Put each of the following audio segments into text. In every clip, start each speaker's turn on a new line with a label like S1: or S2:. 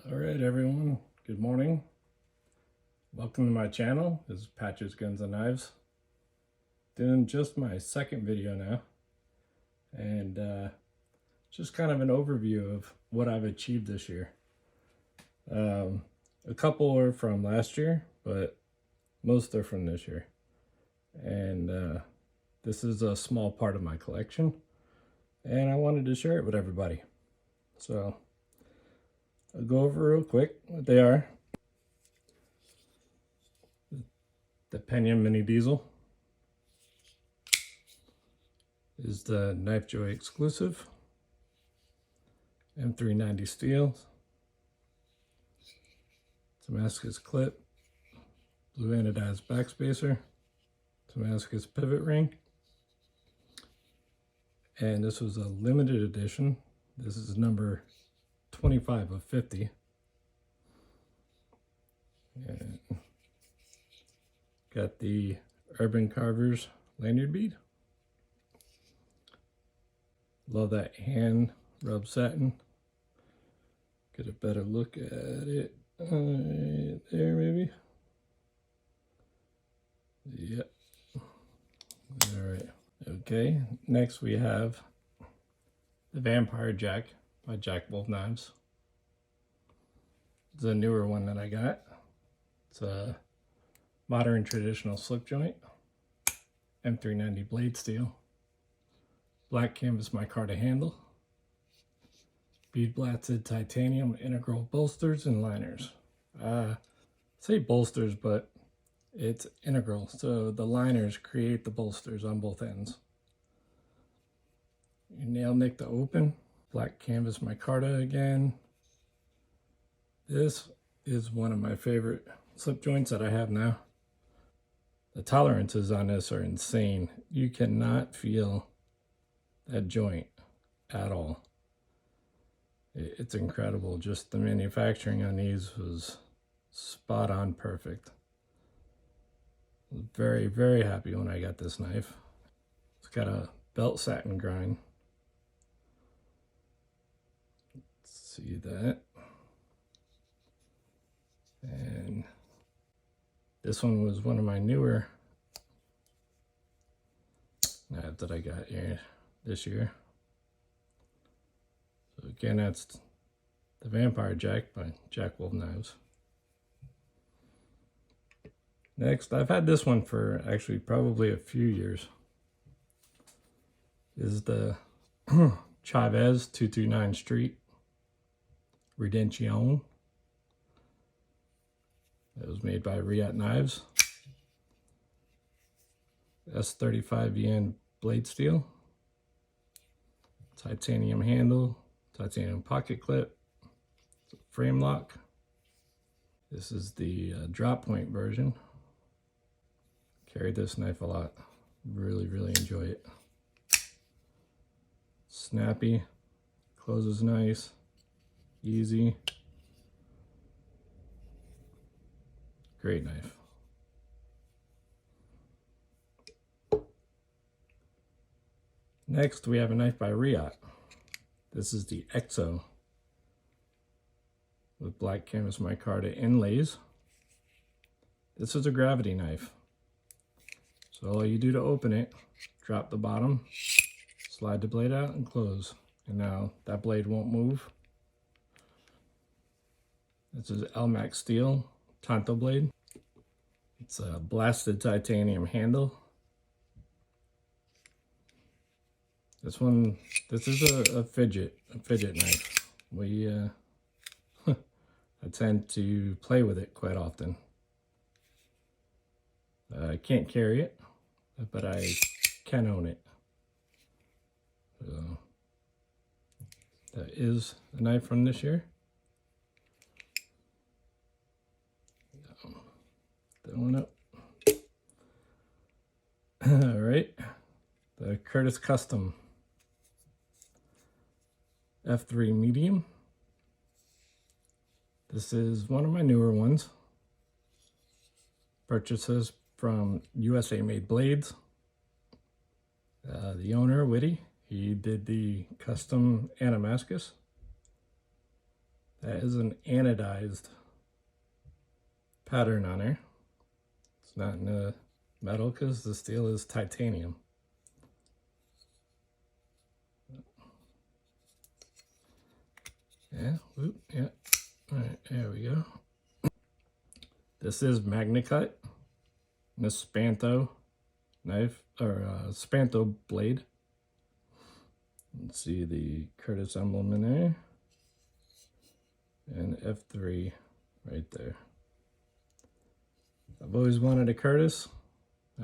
S1: All right, everyone. Good morning. Welcome to my channel. This is Patches, Guns, and Knives. Doing just my second video now, and just kind of an overview of what I've achieved this year. A couple are from last year, but most are from this year. And this is a small part of my collection, and I wanted to share it with everybody. So I'll go over real quick what they are. The Peña Mini Diesel is the Knife Joy exclusive. M390 steel. Damascus clip. Blue anodized backspacer. Damascus pivot ring. And this was a limited edition. This is number 25 of 50. And got the Urban Carvers lanyard bead. Love that hand rub satin. Get a better look at it. Right there, maybe. Yep. All right. Okay. Next we have the Vampire Jack by Divo Knives. It's a newer one that I got. It's a modern traditional slip joint. M390 blade steel. Black canvas micarta handle. Bead blasted titanium integral bolsters and liners. Say bolsters, but it's integral, so the liners create the bolsters on both ends. Your nail nick to open. Black canvas micarta again. This is one of my favorite slip joints that I have now. The tolerances on this are insane. You cannot feel that joint at all. It's incredible. Just the manufacturing on these was spot on perfect. I was very, very happy when I got this knife. It's got a belt satin grind. See that. And this one was one of my newer knives that I got here this year. So again, that's the Vampire Jack by Divo Knives. Next, I've had this one for actually probably a few years. This is the Chaves 229 Street Redemption. It was made by Reaté Knives. S35VN blade steel. Titanium handle. Titanium pocket clip. Frame lock. This is the drop point version. Carried this knife a lot. Really, really enjoy it. Snappy. Closes nice. Easy. Great knife. Next, we have a knife by Reaté. This is the Exo with black canvas micarta inlays. This is a gravity knife. So all you do to open it, drop the bottom, slide the blade out, and close. And now that blade won't move. This is Elmax steel Tanto blade. It's a blasted titanium handle. This is a fidget knife. I tend to play with it quite often. I can't carry it, but I can own it. So that is a knife from this year. That one up. All right, the Curtis Custom F3 medium. This is one of my newer ones. Purchases from USA Made Blades. The owner, Whitty, he did the custom anomascus. That is an anodized pattern on her. It's not in a metal because the steel is titanium. Yeah, whoop, yeah. All right, there we go. This is MagnaCut, this Spanto knife, or Spanto blade. Let's see the Curtis emblem in there. And F3 right there. I've always wanted a Curtis.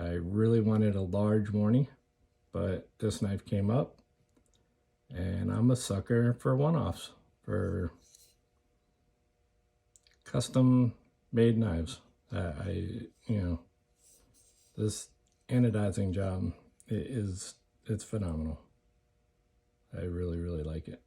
S1: I really wanted a large Warnie, but this knife came up, and I'm a sucker for one-offs, for custom made knives. This anodizing job it's phenomenal. I really, really like it.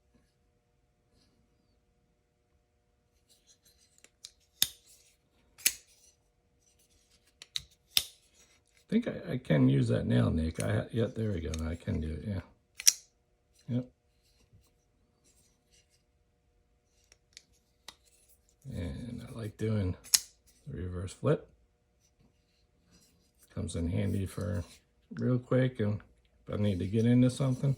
S1: I think I can use that nail nick. Yep, there we go. I can do it, yeah. Yep. And I like doing the reverse flip. Comes in handy for real quick, and if I need to get into something.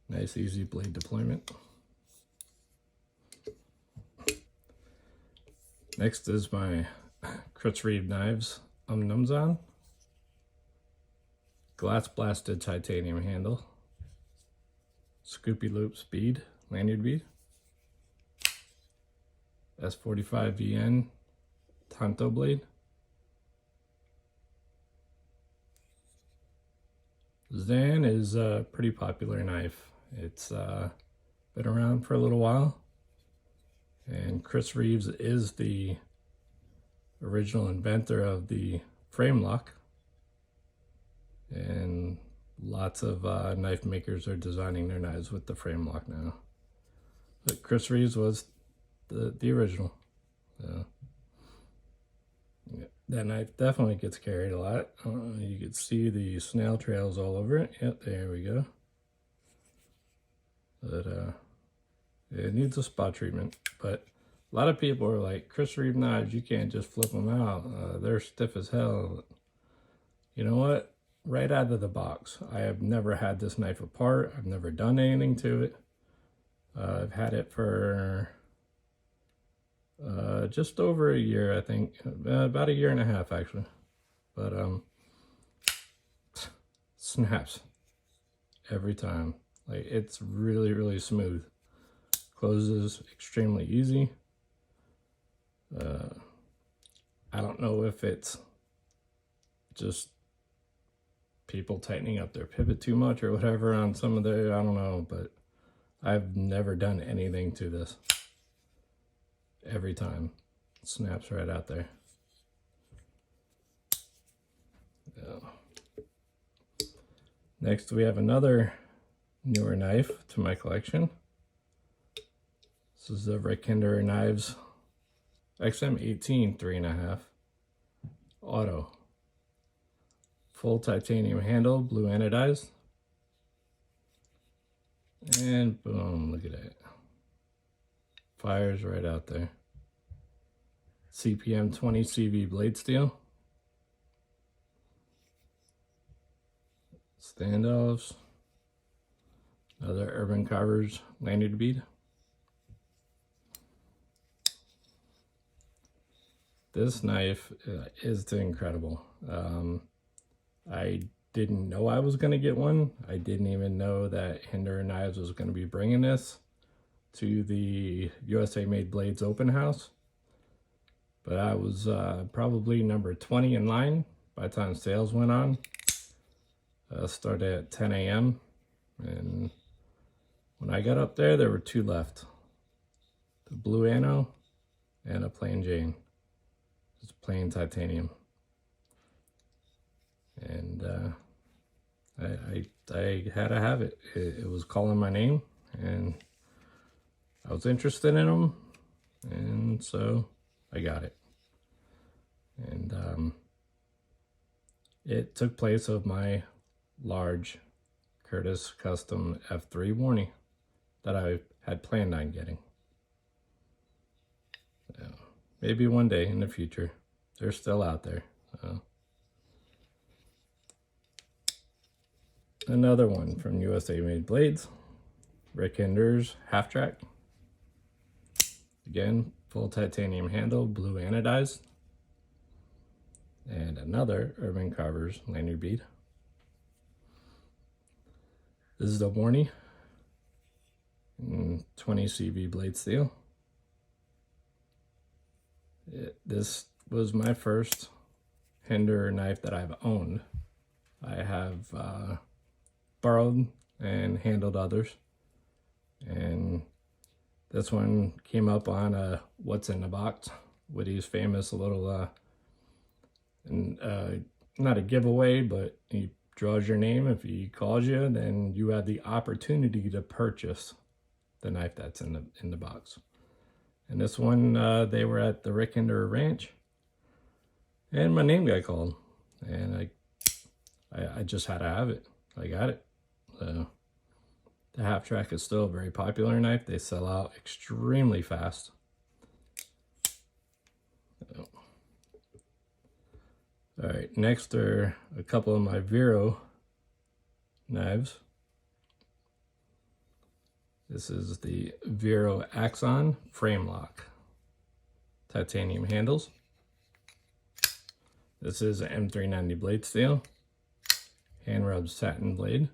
S1: Nice, easy blade deployment. Next is my Reeve Knives Umnumzaan. Glass blasted titanium handle. Scoopy loop speed, lanyard bead. S45VN Tanto blade. Zan is a pretty popular knife. It's been around for a little while. And Chris Reeves is the original inventor of the framelock. And lots of knife makers are designing their knives with the framelock now. But Chris Reeves was the original. So, yeah, that knife definitely gets carried a lot. You can see the snail trails all over it. Yep, there we go. But it needs a spot treatment. But a lot of people are like, Chris Reeve knives, you can't just flip them out. They're stiff as hell. You know what? Right out of the box, I have never had this knife apart. I've never done anything to it. I've had it for just over a year, I think. About a year and a half, actually. But snaps every time. Like, it's really, really smooth. Closes extremely easy. I don't know if it's just people tightening up their pivot too much or whatever on some of the, I don't know, but I've never done anything to this. Every time it snaps right out there. Yeah. Next we have another newer knife to my collection. This is the Kizer Knives XM18 3.5 auto. Full titanium handle, blue anodized. And boom, look at that. Fires right out there. CPM 20 CV blade steel. Standoffs. Another Urban Carvers lanyard bead. This knife is incredible. I didn't know I was going to get one. I didn't even know that Hinderer Knives was going to be bringing this to the USA Made Blades open house. But I was probably number 20 in line by the time sales went on. Started at 10 a.m. And when I got up there, there were two left. The blue ano and a plain Jane. Just plain titanium. And I had to have it. It was calling my name, and I was interested in them, and so I got it. And it took place of my large Curtis Custom F3 Warnie that I had planned on getting. Maybe one day in the future. They're still out there. So. Another one from USA Made Blades. Hinderer's Halftrack. Again, full titanium handle, blue anodized. And another Urban Carver's lanyard bead. This is the Warney 20 CV blade steel. This was my first Hinderer knife that I've owned. I have borrowed and handled others, and this one came up on a what's in the box, Woody's famous little not a giveaway, but he draws your name. If he calls you, then you have the opportunity to purchase the knife that's in the box. And this one, they were at the Rick Hinderer Ranch, and my name got called, and I just had to have it. I got it. So the Halftrack is still a very popular knife. They sell out extremely fast. So. All right, next are a couple of my Vero knives. This is the Vero Axon framelock. Titanium handles. This is an M390 blade steel. Hand rubbed satin blade.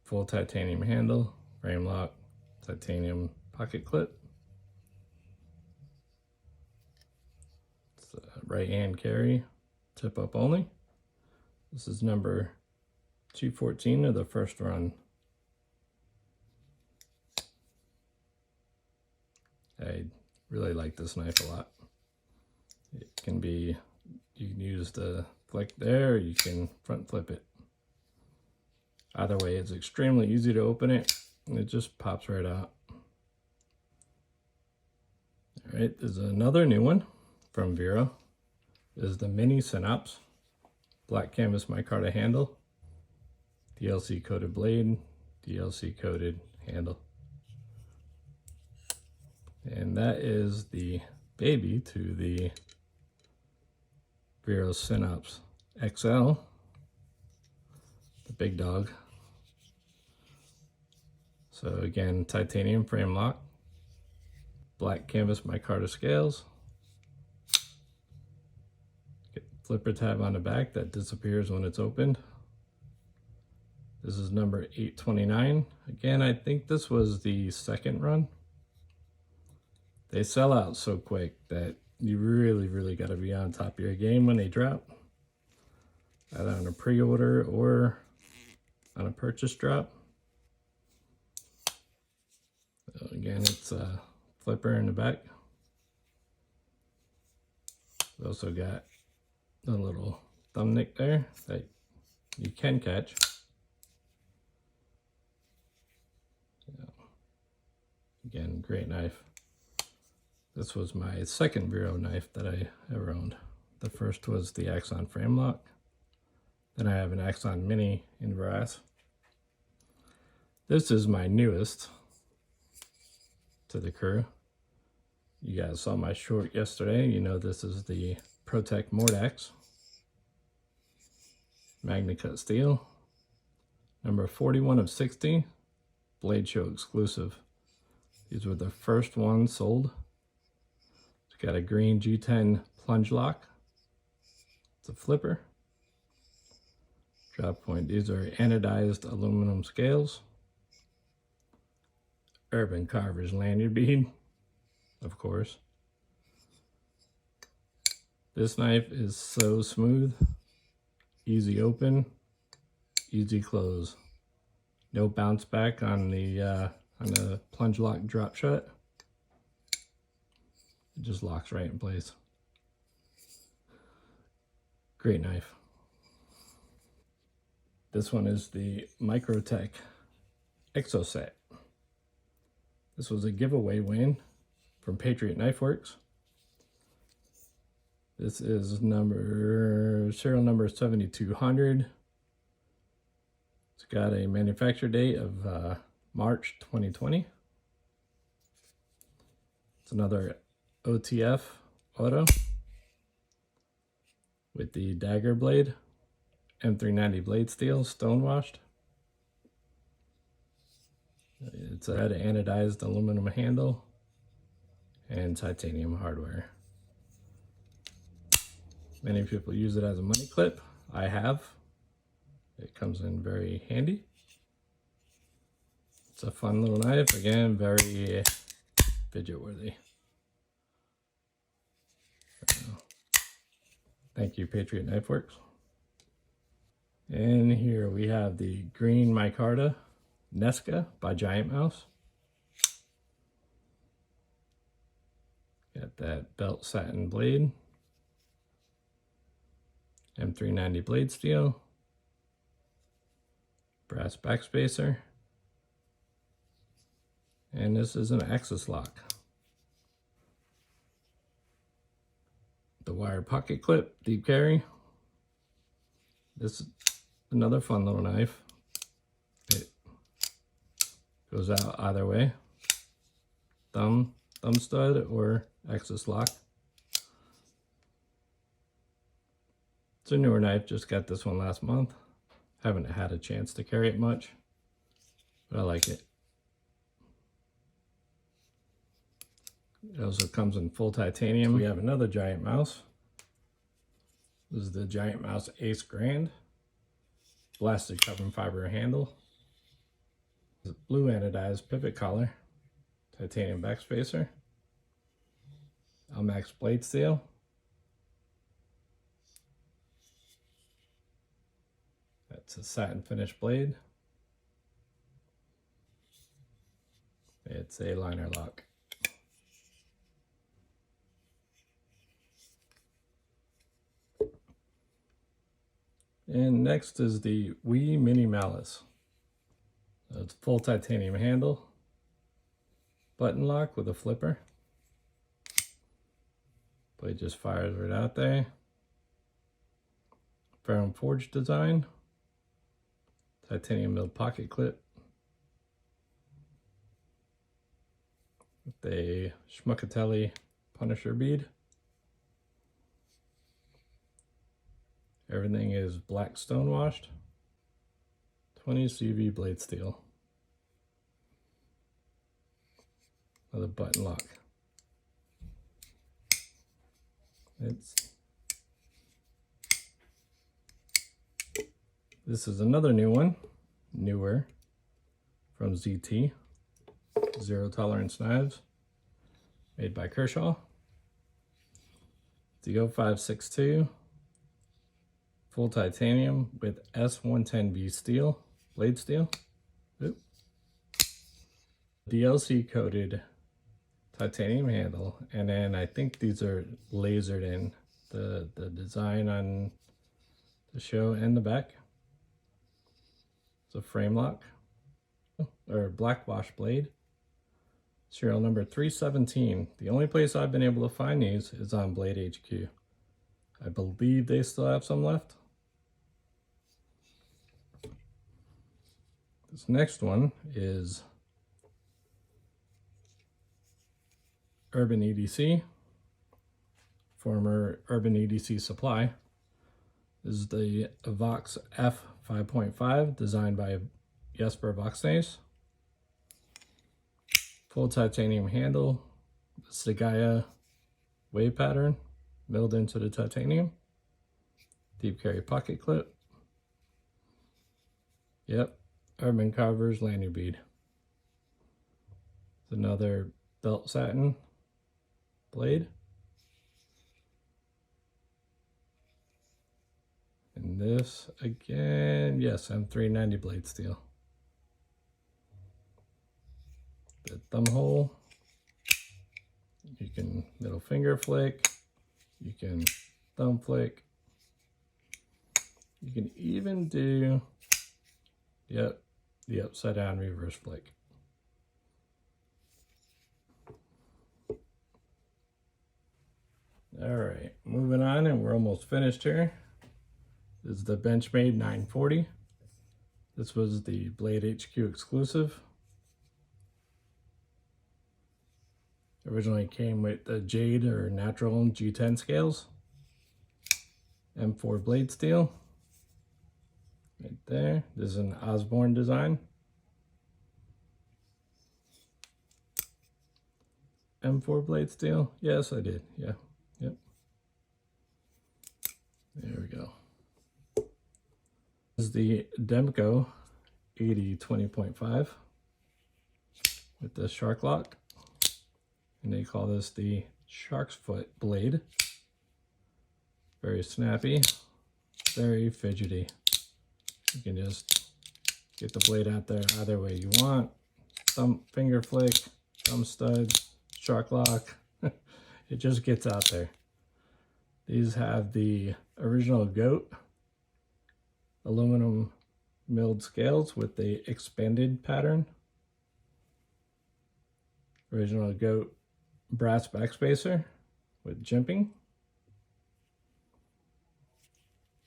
S1: Full titanium handle, frame lock, titanium pocket clip. It's a right hand carry, tip up only. This is number 214 of the first run. I really like this knife a lot. It can be, you can use the flick there, or you can front flip it. Either way, it's extremely easy to open it, and it just pops right out. All right, there's another new one from Vero. This is the mini synapse, black canvas micarta handle, DLC coated blade, DLC coated handle. And that is the baby to the Vero Synapse XL, the big dog. So again, titanium frame lock, black canvas micarta scales, get flipper tab on the back that disappears when it's opened. This is number 829. Again, I think this was the second run. They sell out so quick that you really got to be on top of your game when they drop, either on a pre-order or on a purchase drop. So again, it's a flipper in the back. We also got a little thumb nick there that you can catch. So, again, great knife. This was my second Vero knife that I ever owned. The first was the Axon frame lock. Then I have an Axon Mini in brass. This is my newest to the crew. You guys saw my short yesterday. You know this is the Protech Mordax. Magna cut steel. Number 41 of 60. Blade show exclusive. These were the first ones sold. It's got a green G10 plunge lock. It's a flipper. Drop point. These are anodized aluminum scales. Urban Carver's lanyard bead, of course. This knife is so smooth, easy open, easy close. No bounce back on the plunge lock drop shut. It just locks right in place. Great knife. This one is the Microtech Exocet. This was a giveaway win from Patriot Knife Works. This is serial number 7200. It's got a manufacture date of March 2020. It's another OTF auto with the dagger blade, M390 blade steel, stone washed. It's a anodized aluminum handle and titanium hardware. Many people use it as a money clip. I have. It comes in very handy. It's a fun little knife. Again, very fidget worthy. Thank you, Patriot Knife Works. And here we have the green micarta Nesca by GiantMouse. Got that belt satin blade, M390 blade steel, brass backspacer, and this is an axis lock. The wire pocket clip, deep carry. This is another fun little knife. It goes out either way. Thumb stud or axis lock. It's a newer knife, just got this one last month. Haven't had a chance to carry it much, but I like it. It also comes in full titanium. We have another GiantMouse. This is the GiantMouse Ace Grand. Blasted carbon fiber handle. Blue anodized pivot collar. Titanium backspacer. Almax blade steel. That's a satin finish blade. It's a liner lock. And next is the Wee Mini Malice. It's full titanium handle, button lock with a flipper. Blade just fires right out there. Vero forged design, titanium milled pocket clip with a Schmuckatelli Punisher bead. Everything is black stone washed. 20 CV blade steel. Another button lock. This is another new one, newer, from ZT, Zero Tolerance Knives, made by Kershaw. Divo 562. Full titanium with S110B steel, blade steel. Oop. DLC coated titanium handle, and then I think these are lasered in, the design on the show and the back. It's a frame lock, or black wash blade. Serial number 317. The only place I've been able to find these is on Blade HQ. I believe they still have some left. This next one is Urban EDC, former Urban EDC Supply. This is the Vox F 5.5, designed by Jesper Voxnaes. Full titanium handle. This is the Gaia wave pattern milled into the titanium. Deep carry pocket clip. Yep. Urban Carver's lanyard bead. It's another belt satin blade. And this again, yes, M390 blade steel. The thumb hole. You can middle finger flick. You can thumb flick. You can even do, yep, the upside down reverse flick. All right, moving on, and we're almost finished here. This is the Benchmade 940. This was the Blade HQ exclusive. Originally came with the jade or natural G10 scales. M4 blade steel. Right there. This is an Osborne design. M4 blade steel. Yes, I did. Yeah. Yep. There we go. This is the Demco 80-20.5 with the shark lock. And they call this the shark's foot blade. Very snappy, very fidgety. You can just get the blade out there either way you want. Thumb, finger flick, thumb stud, shark lock. It just gets out there. These have the original goat aluminum milled scales with the expanded pattern. Original goat brass backspacer with jimping.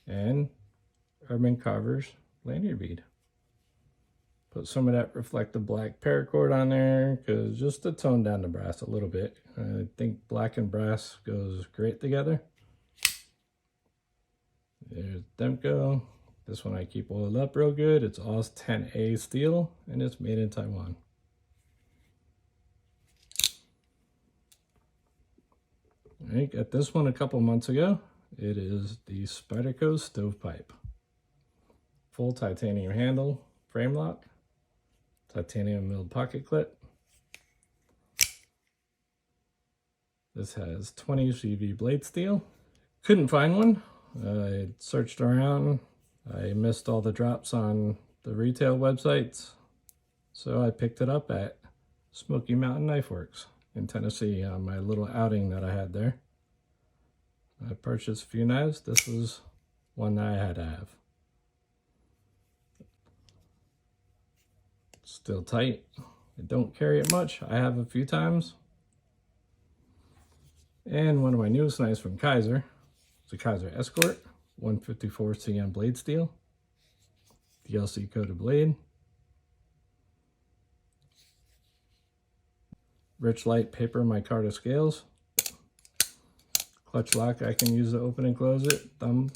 S1: And Urban Carver's lanyard bead. Put some of that reflective black paracord on there because just to tone down the brass a little bit. I think black and brass goes great together. There's Demco. This one I keep oiled up real good. It's OS 10A steel and it's made in Taiwan. I got this one a couple months ago. It is the Spyderco Stovepipe. Full titanium handle, frame lock, titanium milled pocket clip. This has 20 CV blade steel. Couldn't find one. I searched around. I missed all the drops on the retail websites. So I picked it up at Smoky Mountain Knife Works in Tennessee on my little outing that I had there. I purchased a few knives. This was one that I had to have. Still tight. I don't carry it much. I have a few times. And one of my newest knives from Kizer. It's a Kizer Escort, 154 CM blade steel. DLC coated blade. Rich light paper micarta scales. Clutch lock, I can use to open and close it. Thumb,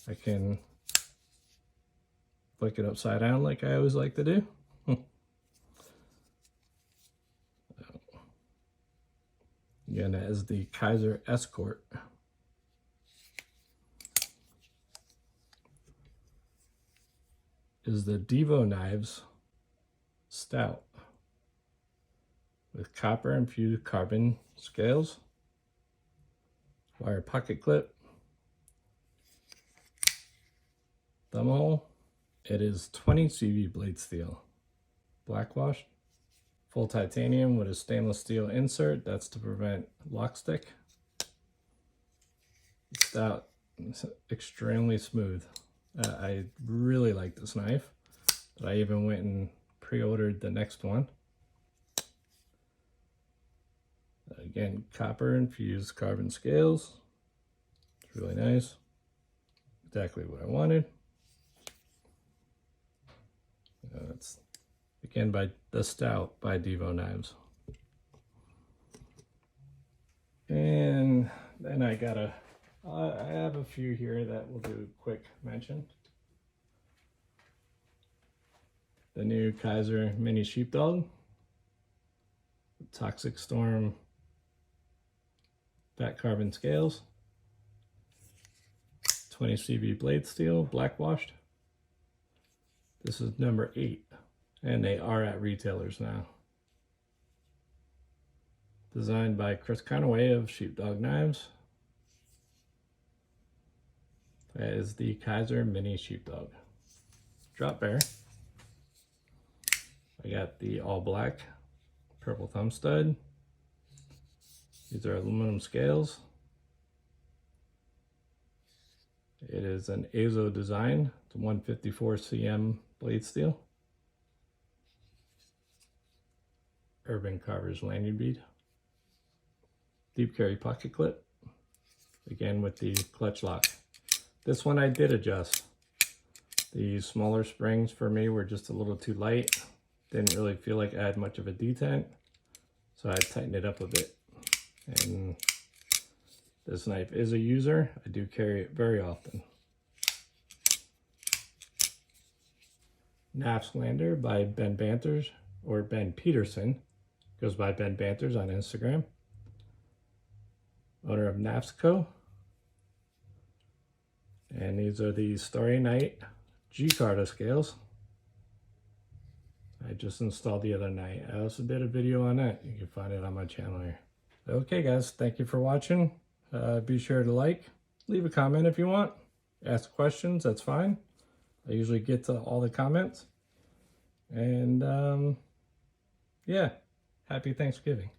S1: I can flick it upside down like I always like to do. Again, that is the Kizer Escort. Is the Divo Knives Stout with copper infused carbon scales. Wire pocket clip, thumb hole. It is 20 CV blade steel, black washed, full titanium with a stainless steel insert. That's to prevent lock stick. It's stout, it's extremely smooth. I really like this knife, but I even went and pre-ordered the next one. Again, copper infused carbon scales. It's really nice. Exactly what I wanted. It's again by the Stout by Divo Knives. And then I have a few here that we'll do a quick mention. The new Kizer Mini Sheepdog. Toxic Storm fat carbon scales, 20 CV blade steel, black washed. This is number 8, and they are at retailers now. Designed by Chris Conaway of Sheepdog Knives. That is the Kizer Mini Sheepdog. Drop bear. I got the all black purple thumb stud. These are aluminum scales. It is an Azo design. It's a 154 CM blade steel. Urban Carver's lanyard bead. Deep carry pocket clip. Again with the clutch lock. This one I did adjust. The smaller springs for me were just a little too light. Didn't really feel like I had much of a detent. So I tighten it up a bit. And this knife is a user. I do carry it very often. Knafs Lander by Ben Banters, or Ben Peterson. Goes by Ben Banters on Instagram. Owner of Knafs Co. And these are the Starry Night G-Carta scales. I just installed the other night. I also did a video on that. You can find it on my channel here. Okay guys, thank you for watching. Be sure to like, leave a comment if you want. Ask questions, that's fine. I usually get to all the comments. And yeah, happy Thanksgiving.